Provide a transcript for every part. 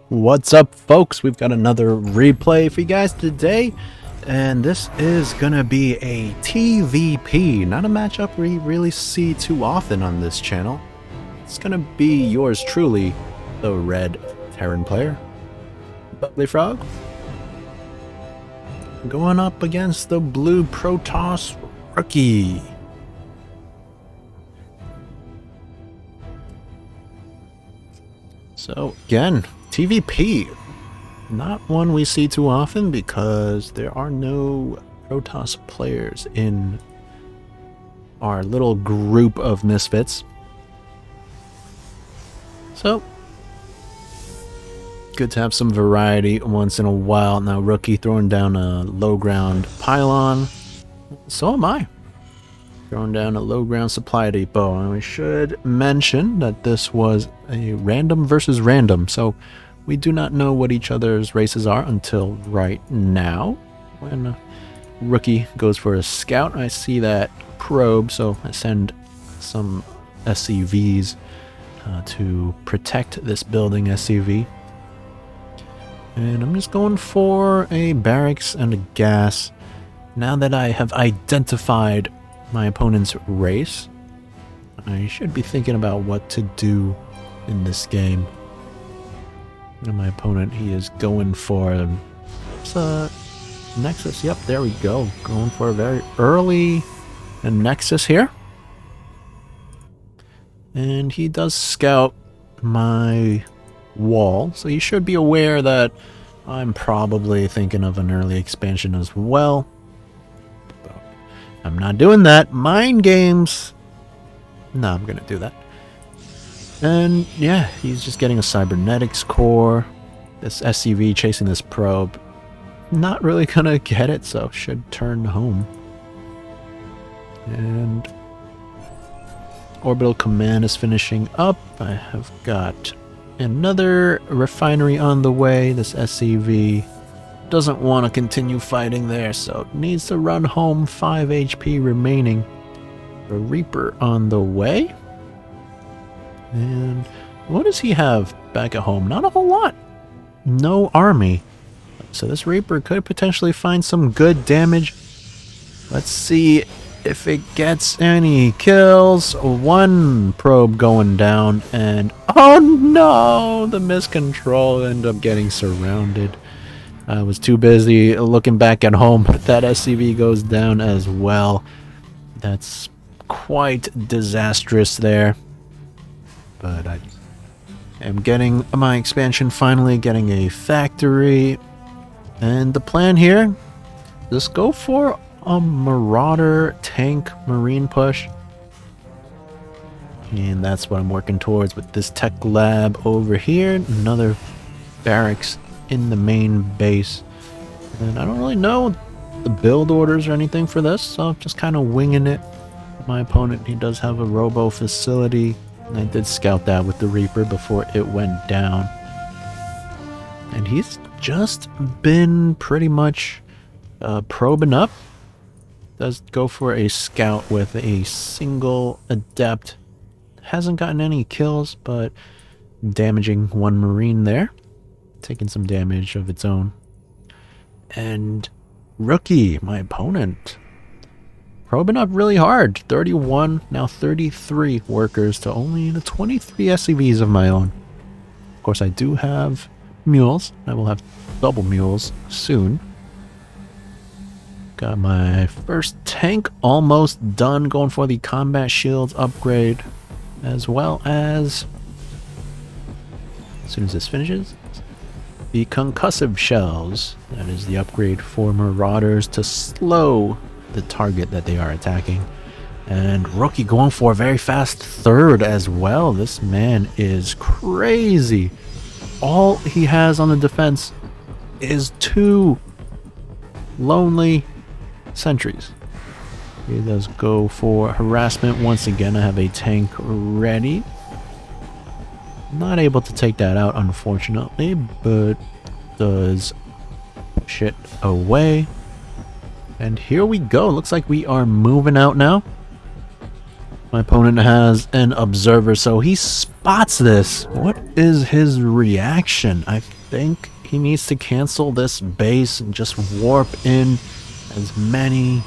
What's up, folks? We've got another replay for you guys today, and this is gonna be a TVP, not a matchup we really see too often on this channel. It's gonna be yours truly, the red Terran player, BubblyFrog, going up against the blue Protoss ROoKiE. So again, TVP, not one we see too often because there are no Protoss players in our little group of misfits. So, good to have some variety once in a while. Now ROoKiE throwing down a low ground pylon, so am I. Throwing down a low ground supply depot, and we should mention that this was a random versus random, so we do not know what each other's races are until right now. When ROoKiE goes for a scout, I see that probe, so I send some SCVs to protect this building SCV. And I'm just going for a barracks and a gas. Now that I have identified my opponent's race, I should be thinking about what to do in this game. And my opponent, he is going for a Nexus. Yep, there we go. Going for a very early Nexus here. And he does scout my wall, so you should be aware that I'm probably thinking of an early expansion as well. I'm not doing that. Mind games. No, I'm gonna do that. And yeah, he's just getting a cybernetics core. This SCV chasing this probe. Not really gonna get it, so should turn home. And orbital command is finishing up. I have got another refinery on the way. This SCV doesn't want to continue fighting there, so needs to run home. 5 HP remaining. A Reaper on the way. And what does he have back at home? Not a whole lot. No army. So this Reaper could potentially find some good damage. Let's see if it gets any kills. One probe going down, and oh no! The miscontrol ended up getting surrounded. I was too busy looking back at home, but that SCV goes down as well. That's quite disastrous there. But I am getting my expansion, finally getting a factory. And the plan here, just go for a Marauder tank marine push. And that's what I'm working towards with this tech lab over here. Another barracks in the main base. And I don't really know the build orders or anything for this, so just kind of winging it. My opponent, he does have a robo facility, and I did scout that with the Reaper before it went down. And he's just been pretty much probing up. Does go for a scout with a single adept. Hasn't gotten any kills, but damaging one marine there. Taking some damage of its own. And ROoKiE, my opponent, probing up really hard. 31, now 33 workers to only the 23 SCVs of my own. Of course, I do have mules. I will have double mules soon. Got my first tank almost done, going for the combat shields upgrade, as well as soon as this finishes, the concussive shells. That is the upgrade for Marauders to slow the target that they are attacking. And ROoKiE going for a very fast third as well. This man is crazy. All he has on the defense is 2 lonely sentries. He does go for harassment once again. I have a tank ready. Not able to take that out, unfortunately, but does push it away. And here we go. Looks like we are moving out now. My opponent has an observer, so he spots this. What is his reaction? I think he needs to cancel this base and just warp in as many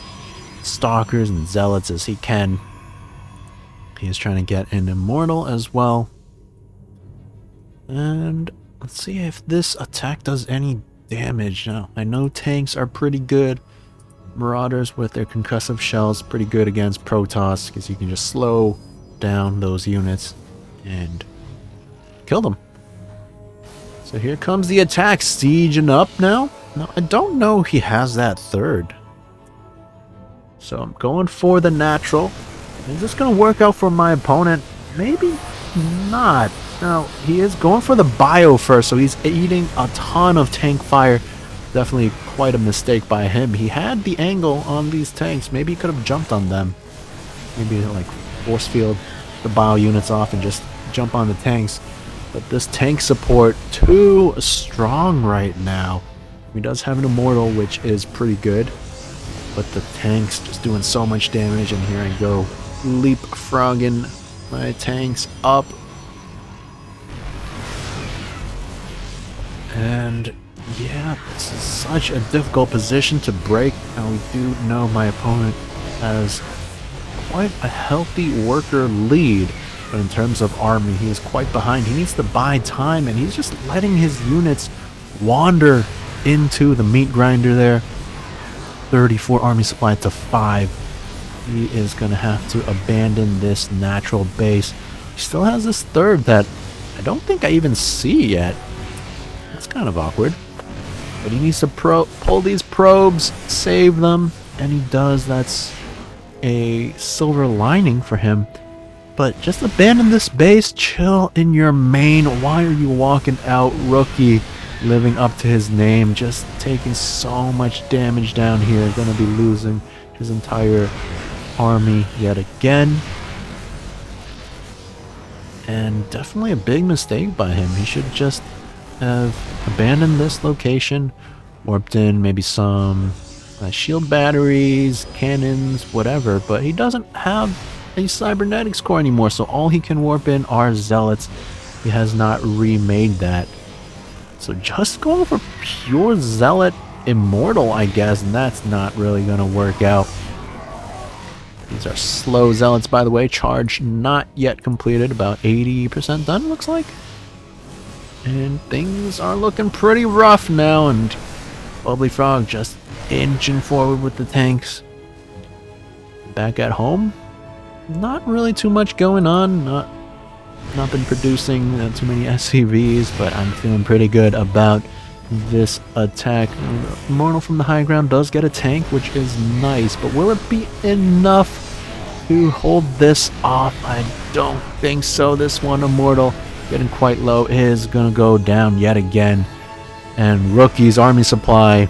stalkers and zealots as he can. He is trying to get an immortal as well. And let's see if this attack does any damage. Now, I know tanks are pretty good. Marauders with their concussive shells pretty good against Protoss because you can just slow down those units and kill them. So here comes the attack, sieging up now. Now, I don't know he has that third. So I'm going for the natural. Is this going to work out for my opponent? Maybe not. Now, he is going for the bio first, so he's eating a ton of tank fire. Definitely quite a mistake by him. He had the angle on these tanks. Maybe he could have jumped on them. Maybe like force field the bio units off and just jump on the tanks. But this tank support too strong right now. He does have an immortal, which is pretty good. But the tank's just doing so much damage, and here I go leapfrogging my tanks up. And yeah, this is such a difficult position to break. Now we do know my opponent has quite a healthy worker lead, but in terms of army, he is quite behind. He needs to buy time, and he's just letting his units wander into the meat grinder there. 34 army supply to 5. He is going to have to abandon this natural base. He still has this third that I don't think I even see yet. That's kind of awkward. But he needs to pull these probes, save them, and he does. That's a silver lining for him. But just abandon this base, chill in your main. Why are you walking out, ROoKiE? Living up to his name, just taking so much damage down here. Gonna be losing his entire army yet again. And definitely a big mistake by him. He should just have abandoned this location, warped in maybe some shield batteries, cannons, whatever, but he doesn't have a cybernetics core anymore, so all he can warp in are zealots. He has not remade that. So just going for pure zealot immortal, I guess, and that's not really going to work out. These are slow zealots, by the way. Charge not yet completed. About 80% done, looks like. And things are looking pretty rough now, and BubblyFrog just inching forward with the tanks. Back at home, not really too much going on. Not been producing too many SCVs, but I'm feeling pretty good about this attack. Immortal from the high ground does get a tank, which is nice, but will it be enough to hold this off? I don't think so. This one, Immortal, getting quite low, is going to go down yet again. And ROoKiE's army supply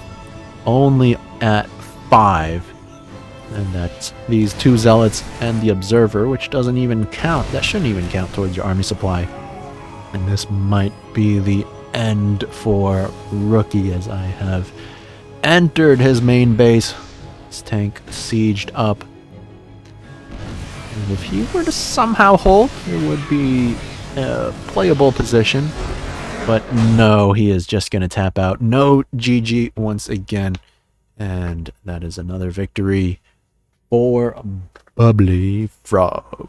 only at 5. And that's these 2 zealots and the observer, which doesn't even count. That shouldn't even count towards your army supply. And this might be the end for ROoKiE, as I have entered his main base. His tank sieged up. And if he were to somehow hold, it would be a playable position. But no, he is just going to tap out. No GG once again. And that is another victory for BubblyFrog.